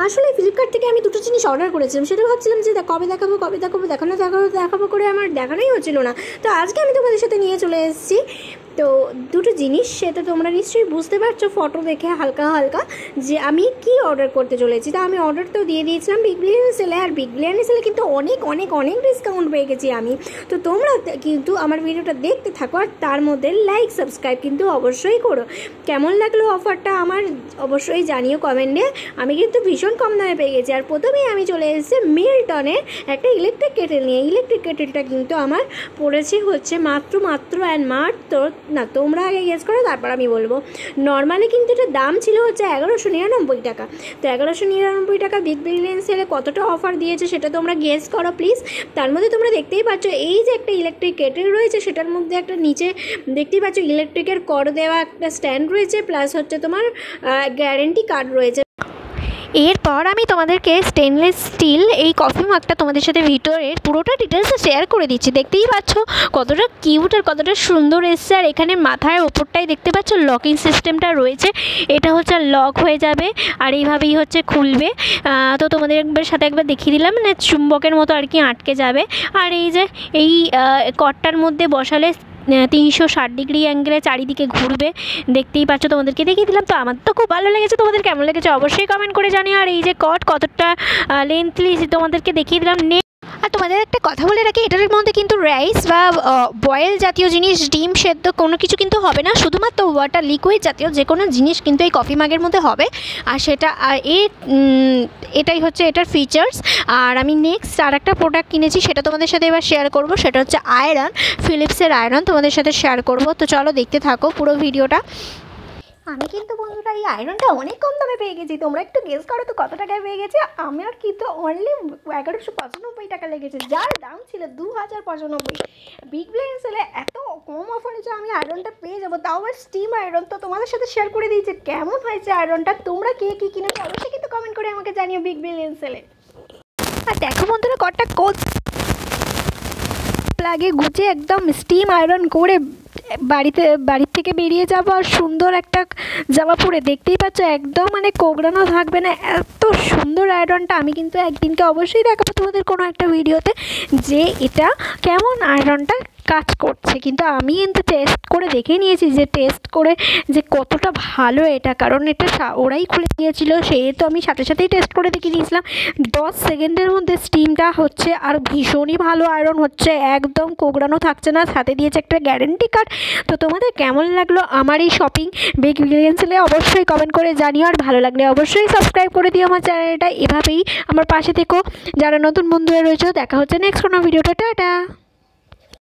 আসলে ফ্লিপকার্ট থেকে আমি দুটো জিনিস অর্ডার করেছিলাম, সেটা ভাবছিলাম যে কবে দেখাবো দেখাবো করে আমার দেখানোই হচ্ছিল না। তো আজকে আমি তোমাদের সাথে নিয়ে চলে এসেছি তো দুটো জিনিস, সেটা তোমরা নিশ্চয়ই বুঝতে পারছো ফটো দেখে হালকা হালকা যে আমি কি অর্ডার করতে চলেছি। তা আমি অর্ডার তো দিয়ে দিয়েছিলাম বিগ বিলিয়ন সেলে, আর বিগ বিলিয়ন সেলে কিন্তু অনেক অনেক অনেক ডিসকাউন্ট পেয়ে গেছি আমি। তো তোমরা কিন্তু আমার ভিডিওটা দেখতে থাকো, আর তার মধ্যে লাইক সাবস্ক্রাইব কিন্তু অবশ্যই করো। কেমন লাগলো অফারটা আমার অবশ্যই জানিও কমেন্টে। আমি কিন্তু ভীষণ কম দামে পেয়ে গেছি। আর প্রথমেই আমি চলে এসেছি মিল্টনের একটা ইলেকট্রিক কেটেল নিয়ে। ইলেকট্রিক কেটেলটা কিন্তু আমার পড়েছে হচ্ছে মাত্র না, তোমরা আগে গেস করো তারপর আমি বলবো। নর্মালি কিন্তু এটার দাম ছিল হচ্ছে 1199 টাকা। তো 1199 টাকা বিগ বিলিয়ন সেলে কতটা অফার দিয়েছে সেটা তোমরা গেস করো প্লিজ। তার মধ্যে তোমরা দেখতেই পাচ্ছ এই যে একটা ইলেকট্রিক কেটেল রয়েছে, সেটার মধ্যে একটা নিচে দেখতেই পাচ্ছ ইলেকট্রিকের কর্ড দেওয়া একটা স্ট্যান্ড রয়েছে, প্লাস হচ্ছে তোমার গ্যারেন্টি কার্ড রয়েছে। এরপর আমি তোমাদেরকে স্টেনলেস স্টিল এই কফি মাগটা তোমাদের সাথে ভিতরের পুরোটা ডিটেলসে শেয়ার করে দিচ্ছি। দেখতেই পাচ্ছ কতটা কিউট আর কতটা সুন্দর এসছে। আর এখানে মাথার ওপরটাই দেখতে পাচ্ছ লকিং সিস্টেমটা রয়েছে, এটা হচ্ছে লক হয়ে যাবে আর এইভাবেই হচ্ছে খুলবে। তো তোমাদের সাথে একবার দেখিয়ে দিলাম, মানে চুম্বকের মতো আর কি আটকে যাবে। আর এই যে এই কটটার মধ্যে বসালে 360 ডিগ্রি অ্যাঙ্গেলে চারিদিকে ঘুরবে, দেখতেই পাচ্ছ, তোমাদেরকে দেখিয়ে দিলাম। তো আমার তো খুব ভালো লেগেছে, তোমাদের কেমন লেগেছে অবশ্যই কমেন্ট করে জানিও। আর এই যে কতটা লেন্থলি তোমাদেরকে দেখিয়ে দিলাম। আর তোমাদের একটা কথা বলে রাখি, এটার মধ্যে কিন্তু রাইস বা বয়েল জাতীয় জিনিস, ডিম সেদ্ধ কোনো কিছু কিন্তু হবে না, শুধুমাত্র ওয়াটার লিকুইড জাতীয় যে কোনো জিনিস কিন্তু এই কফি মাগের মধ্যে হবে। আর সেটা এটাই হচ্ছে এটার ফিচার্স। আর আমি নেক্সট আর একটা প্রোডাক্ট কিনেছি, সেটা তোমাদের সাথে এবার শেয়ার করব। সেটা হচ্ছে আয়রন, ফিলিপসের আয়রন তোমাদের সাথে শেয়ার করব। তো চলো দেখতে থাকো পুরো ভিডিওটা। আমি কিন্তু বন্ধুরা এই আয়রনটা অনেক কম দামে পেয়ে গেছি। তোমরা একটু গেস করো তো কত টাকায় পেয়ে গেছে। আমার কিন্তু অনলি 1195 টাকা লেগেছে, যার দাম ছিল 2095। বিগ বিলিয়ন সেলে এত কম অফারে যে আমি আয়রনটা পেয়ে যাবো, তাও আবার স্টিম আয়রন। তো তোমাদের সাথে শেয়ার করে দিয়েছে কেমন হয়েছে আয়রনটা। তোমরা কে কী কিনেছো অবশ্যই কিন্তু কমেন্ট করে আমাকে জানিও বিগ বিলিয়ন সেলে। আর দেখো বন্ধুরা কটা লাগে গুছিয়ে একদম স্টিম আয়রন করে বাড়ির থেকে বেরিয়ে যাবো, আর সুন্দর একটা জামা পরে দেখতেই পাচ্ছ একদম মানে কোগড়ানো থাকবে না, এত সুন্দর আয়রনটা। আমি কিন্তু একদিনকে অবশ্যই দেখাবো তোমাদের কোনো একটা ভিডিওতে যে এটা কেমন আয়রনটা কাজ করছে। কিন্তু আমি কিন্তু টেস্ট করে দেখে নিয়েছি যে কতটা ভালো এটা, কারণ এটা ওরাই খুলে দিয়েছিল, সেহেতু আমি সাথে সাথেই টেস্ট করে দেখিয়ে দিয়েছিলাম। 10 সেকেন্ডের মধ্যে স্টিমটা হচ্ছে, আর ভীষণই ভালো আয়রন হচ্ছে, একদম কোগড়ানো থাকছে না, সাথে দিয়েছে একটা গ্যারেন্টি কার্ড। তো তোমাদের কেমন লাগলো আমার এই শপিং বিগ বিলিয়ন সেলে অবশ্যই কমেন্ট করে জানিও। আর ভালো লাগলে অবশ্যই সাবস্ক্রাইব করে দিও আমার চ্যানেলটা। এভাবেই আমার পাশে থেকো যারা নতুন বন্ধুরা রয়েছে। দেখা হচ্ছে নেক্সট কোনো ভিডিওটা। টাটা।